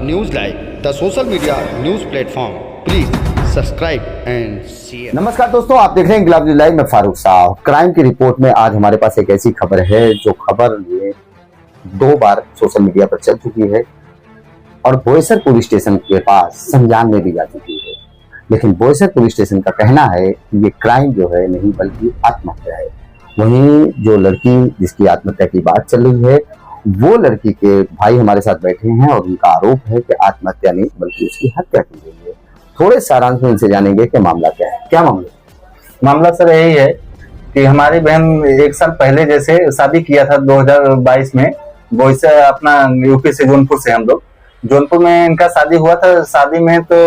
News live, the social media news platform. Please subscribe and share. नमस्कार दोस्तों, आप देख रहे हैं इंकलाब न्यूज लाइव में फारूक साहब। क्राइम की रिपोर्ट में आज हमारे पास एक ऐसी खबर है जो खबर ये 2 बार सोशल मीडिया पर चल चुकी है और बोईसर पुलिस स्टेशन के पास संज्ञान में भी जा चुकी है। लेकिन बोईसर पुलिस स्टेशन का कहना है कि ये क्राइम जो है नहीं बल्कि आत्महत्या है। वहीं जो लड़की जिसकी आत्महत्या की बात चल रही है वो लड़की के भाई हमारे साथ बैठे हैं और उनका आरोप है कि आत्महत्या नहीं बल्कि उसकी हत्या की गई है। थोड़े सारांश में इनसे जानेंगे कि मामला क्या है। क्या मामला सर यही है कि हमारी बहन 1 साल पहले जैसे शादी किया था 2022 में बोईसर अपना यूपी से जौनपुर से। हम लोग जौनपुर में इनका शादी हुआ था। शादी में तो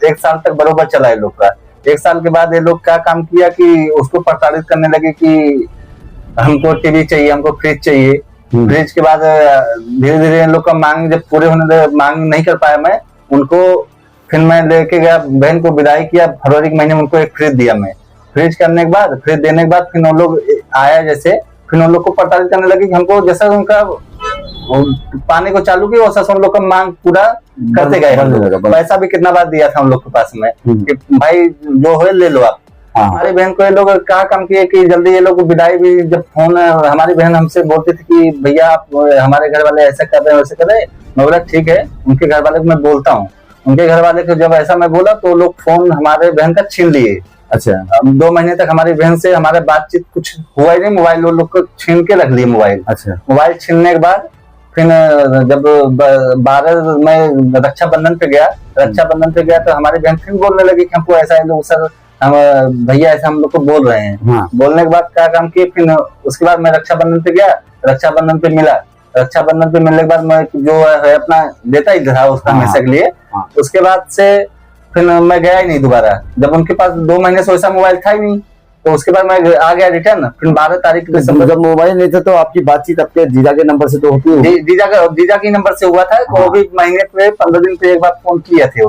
1 साल तक बरोबर चला है लोग का। 1 साल के बाद ये लोग क्या काम किया कि उसको प्रताड़ित करने लगे कि हमको टीवी चाहिए, हमको फ्रिज चाहिए। फ्रिज के बाद धीरे धीरे इन लोग का मांग जब पूरे होने मांग नहीं कर पाया मैं उनको, फिर मैं लेके गया बहन को विदाई किया। फरवरी के महीने में उनको एक फ्रिज दिया मैं। फ्रिज करने के बाद फ्रिज देने के बाद फिर उन लोग आया जैसे फिर उन लोग को प्रताड़ित करने लगे कि हमको जैसा उनका पाने को चालू किया वैसा उन लोग का मांग पूरा करते गए। पैसा भी कितना बार दिया था उन लोग के पास में कि भाई जो है ले लो आप। हमारी बहन को ये लोग क्या काम किए कि जल्दी ये लोग विदाई भी जब फोन हमारी बहन हमसे बोलती थी कि भैया आप हमारे घर वाले ऐसा कर रहे हैं वैसे कर रहे हैं। मैं बोला ठीक है, उनके घर वाले को मैं बोलता हूँ। उनके घर वाले को जब ऐसा मैं बोला तो लोग फोन हमारे बहन का छीन लिए। अच्छा। 2 महीने तक हमारी बहन से हमारे बातचीत कुछ हुआ ही नहीं। मोबाइल वो लोग को छीन के रख लिए मोबाइल। अच्छा। मोबाइल छीनने के बाद फिर जब 12 में रक्षाबंधन पे गया तो हमारी बहन फिर बोलने लगी कि हमको ऐसा है लोग सर हम भैया ऐसा हम लोग को बोल रहे हैं। हाँ। बोलने के बाद क्या काम किए फिर उसके बाद मैं रक्षाबंधन पे गया। रक्षाबंधन पे मिला। रक्षाबंधन पे मिलने के बाद मैं जो है अपना देता ही था उसका हमेशा के लिए। हाँ। उसके बाद से फिर मैं गया ही नहीं दोबारा। जब उनके पास 2 महीने से वैसा मोबाइल था ही नहीं तो उसके बाद मैं आ गया रिटर्न। फिर 12 तारीख जब मोबाइल नहीं था तो आपकी बातचीत आपके जीजा के नंबर से तो होती है? जीजा के नंबर से हुआ था। हाँ। वो भी महीने पे 15 दिन पे एक बार फोन किए थे।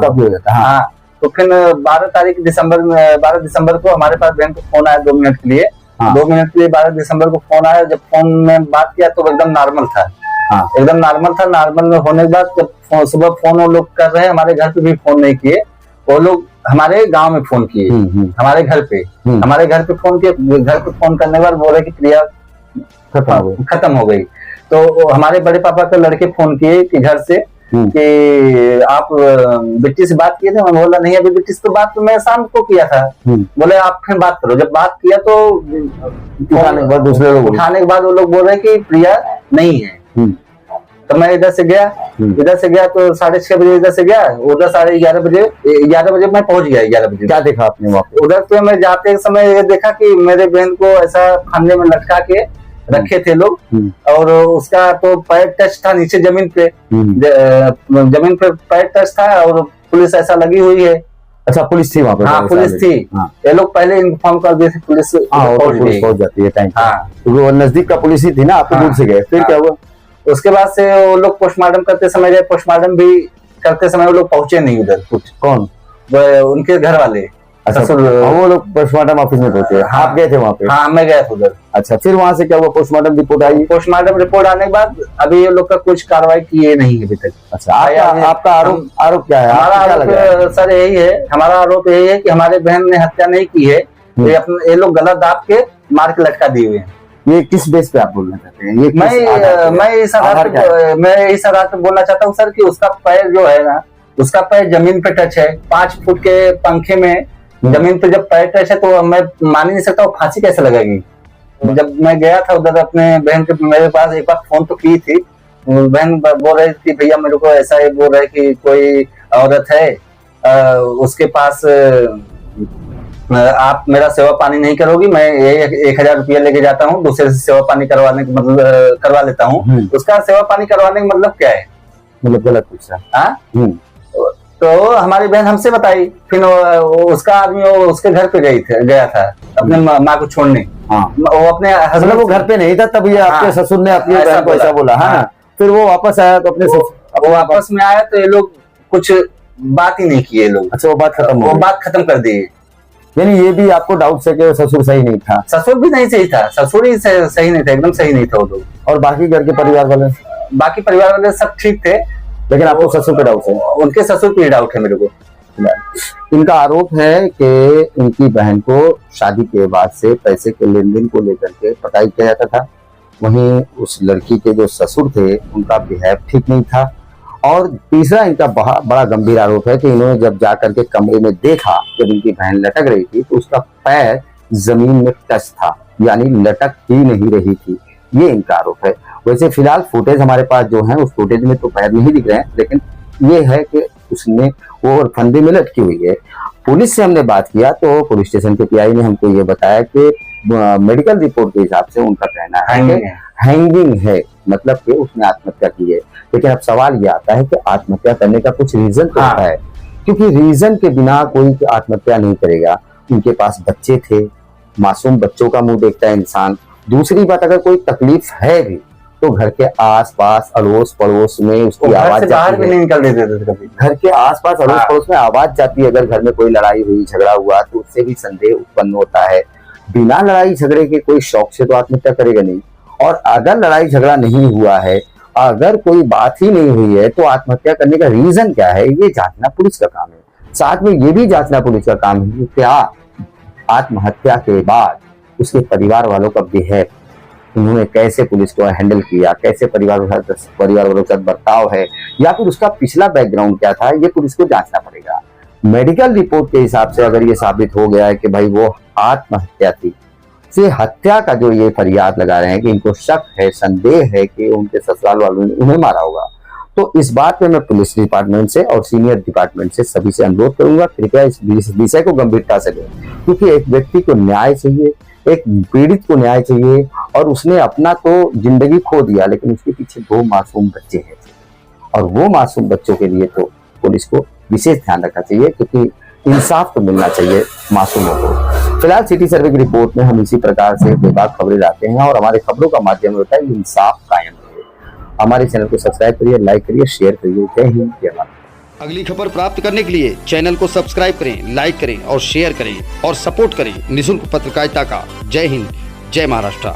हाँ। तो फिर 12 दिसंबर को हमारे पास बहन को फोन आया 2 मिनट के लिए। हाँ। 2 मिनट के लिए 12 दिसंबर को फोन आया। जब फोन में बात किया तो एकदम नॉर्मल था। हाँ। एकदम नॉर्मल था। नॉर्मल में होने के बाद जब सुबह फोन वो लोग कर रहे हैं, हमारे घर पे भी फोन नहीं किए। वो लोग हमारे गांव में फोन किए। हमारे घर पे फोन किए। घर पे फोन करने के बाद बोले कि क्रिया खत्म हो गई। तो हमारे बड़े पापा के लड़के फोन किए कि घर से कि आप बिट्टी से बात किए थे। मैं बोला नहीं, अभी बिट्टी से तो बात तो मैं शाम को किया था। बोले आप फिर बात करो। जब बात किया तो उठाने के बाद वो लोग बोल रहे कि प्रिया नहीं है। तो मैं इधर से गया तो 6:30 बजे इधर से गया। उधर 11:30 बजे मैं पहुंच गया। 11 बजे क्या देखा आपने वहाँ पे? उधर तो मैं जाते समय ये देखा कि मेरे बहन को ऐसा फंदे में लटका के रखे थे लोग और उसका तो पैर टच था नीचे जमीन पे। जमीन पे पैर टच था और पुलिस ऐसा लगी हुई है। अच्छा, पुलिस थी वहाँ पे? हाँ, पुलिस थी। हाँ। ये लोग पहले इन्फॉर्म कर दिए थे। पुलिस पहुंच जाती है टाइम। हाँ। वो नजदीक का पुलिस ही थी ना, आप दूर से गए। फिर क्या हुआ? उसके बाद से वो लोग पोस्टमार्टम करते समय गए। पोस्टमार्टम भी करते समय वो लोग पहुंचे नहीं उधर कुछ। कौन? उनके घर वाले। अच्छा, वो लोग पोस्टमार्टम ऑफिस में पहुंचे। हाँ। आप गए थे वहाँ पे? हाँ, मैं गया था उधर। अच्छा, फिर वहाँ से क्या हुआ? पोस्टमार्टम रिपोर्ट आई? पोस्टमार्टम रिपोर्ट आने के बाद अभी ये लोग का कुछ कार्रवाई किए नहीं है अभी तक। अच्छा, आपका आरोप क्या है? हमारा आरोप सर यही है, हमारा आरोप यही है कि हमारे बहन ने हत्या नहीं की है। ये लोग गलत दाब के मार के लटका दिए हुए हैं। ये किस बेस पे आप बोलना चाहते हैं? मैं इस आधार पे बोलना चाहता हूँ सर कि उसका पैर जो है ना, उसका पैर जमीन पे टच है। 5 फुट के पंखे में जमीन पे जब पैर टच है तो मैं मान ही नहीं सकता वो फांसी कैसे लगेगी। जब मैं गया था उधर अपने बहन के, मेरे पास एक बार फोन तो की थी। बहन बोल रही थी भैया मेरे को ऐसा ही बोल रहे कि कोई औरत है उसके पास आप मेरा सेवा पानी नहीं करोगी, मैं 1000 रुपया लेके जाता हूँ दूसरे से सेवा पानी करवाने का मतलब करवा लेता हूँ। उसका सेवा पानी करवाने का मतलब क्या है? मतलब गलत कुछ है। तो हमारी बहन हमसे बताई। फिर उसका आदमी उसके घर पे गया था अपने माँ को छोड़ने। हाँ। वो अपने हस्बैंड, वो घर पे नहीं था तब ये आपके ससुर ने अपनी बहन को ऐसा बोला। हाँ। फिर वो वापस आया तो वो वापस में आया तो ये लोग कुछ बात ही नहीं किए लोग। अच्छा, वो बात खत्म कर दी। यानी ये भी आपको डाउट है कि ससुर सही नहीं था? ससुर भी नहीं सही था। ससुर ही सही नहीं था, एकदम सही नहीं था वो लोग। और बाकी घर के परिवार वाले सब ठीक थे। लेकिन आपको ससुर पे डाउट है? उनके ससुर पे डाउट है मेरे को। इनका आरोप है कि इनकी बहन को शादी के बाद से पैसे के लेन देन को लेकर के पटाई किया जाता था। वहीं उस लड़की के जो ससुर थे उनका बिहेव ठीक नहीं था। और तीसरा इनका बड़ा गंभीर आरोप है कि इन्होंने जब जाकर के कमरे में देखा जब इनकी बहन लटक रही थी तो उसका पैर जमीन में टच था, यानी लटक ही नहीं रही थी। ये इनका आरोप है। वैसे फिलहाल फुटेज हमारे पास जो है उस फुटेज में तो पैर नहीं दिख रहे हैं, लेकिन ये है कि उसने वो फंदे में लटकी हुई है। पुलिस से हमने बात किया तो पुलिस स्टेशन के पीआई ने हमको ये बताया कि मेडिकल रिपोर्ट के हिसाब से उनका कहना है कि हैंगिंग है, मतलब कि उसने आत्महत्या की है। लेकिन अब सवाल ये आता है कि आत्महत्या करने का कुछ रीजन तो होता है, क्योंकि रीजन के बिना कोई आत्महत्या नहीं करेगा। उनके पास बच्चे थे, मासूम बच्चों का मुंह देखता है इंसान। दूसरी बात, अगर कोई तकलीफ है भी तो घर के आसपास अड़ोस पड़ोस में उसकी आवाज जाती है। नहीं निकल देते थे कभी। घर के आसपास अड़ोस पड़ोस में आवाज जाती है। अगर घर में कोई लड़ाई हुई झगड़ा हुआ तो उससे भी संदेह उत्पन्न होता है। बिना लड़ाई झगड़े के कोई शौक से तो आत्महत्या करेगा नहीं। और अगर लड़ाई झगड़ा नहीं हुआ है, अगर कोई बात ही नहीं हुई है, तो आत्महत्या करने का रीजन क्या है, ये जांचना पुलिस का काम है। साथ में ये भी जांचना पुलिस का काम है कि क्या आत्महत्या के बाद उसके परिवार वालों का बिहेव, उन्होंने कैसे पुलिस को हैंडल किया, कैसे परिवार वालों के साथ बर्ताव है, या फिर उसका पिछला बैकग्राउंड क्या था, ये पुलिस को जांचना पड़ेगा। मेडिकल रिपोर्ट के हिसाब से अगर ये साबित हो गया है कि भाई वो आत्महत्या थी, से हत्या का जो ये फरियाद लगा रहे हैं कि इनको शक है, संदेह है कि उनके ससुराल वालों ने उन्हें मारा होगा, तो इस बात पे मैं पुलिस डिपार्टमेंट से और सीनियर डिपार्टमेंट से सभी से अनुरोध करूंगा, कृपया इस विषय को गंभीरता से लें, क्योंकि एक व्यक्ति को न्याय चाहिए, एक पीड़ित को न्याय चाहिए। और उसने अपना तो जिंदगी खो दिया, लेकिन उसके पीछे 2 मासूम बच्चे हैं, और वो मासूम बच्चों के लिए तो पुलिस को विशेष ध्यान रखना चाहिए, क्योंकि इंसाफ तो मिलना चाहिए मासूमों को। फिलहाल सिटी सर्वे की रिपोर्ट में हम इसी प्रकार से बेबाक खबरें लाते हैं और हमारे खबरों का माध्यम होता है इंसाफ कायम रहे। हमारे चैनल को सब्सक्राइब करिए, लाइक करिए, शेयर करिए। जय हिंद, जय भारत। अगली खबर प्राप्त करने के लिए चैनल को सब्सक्राइब करें, लाइक करें और शेयर करें और सपोर्ट करें निःशुल्क पत्रकारिता का। जय हिंद, जय महाराष्ट्र।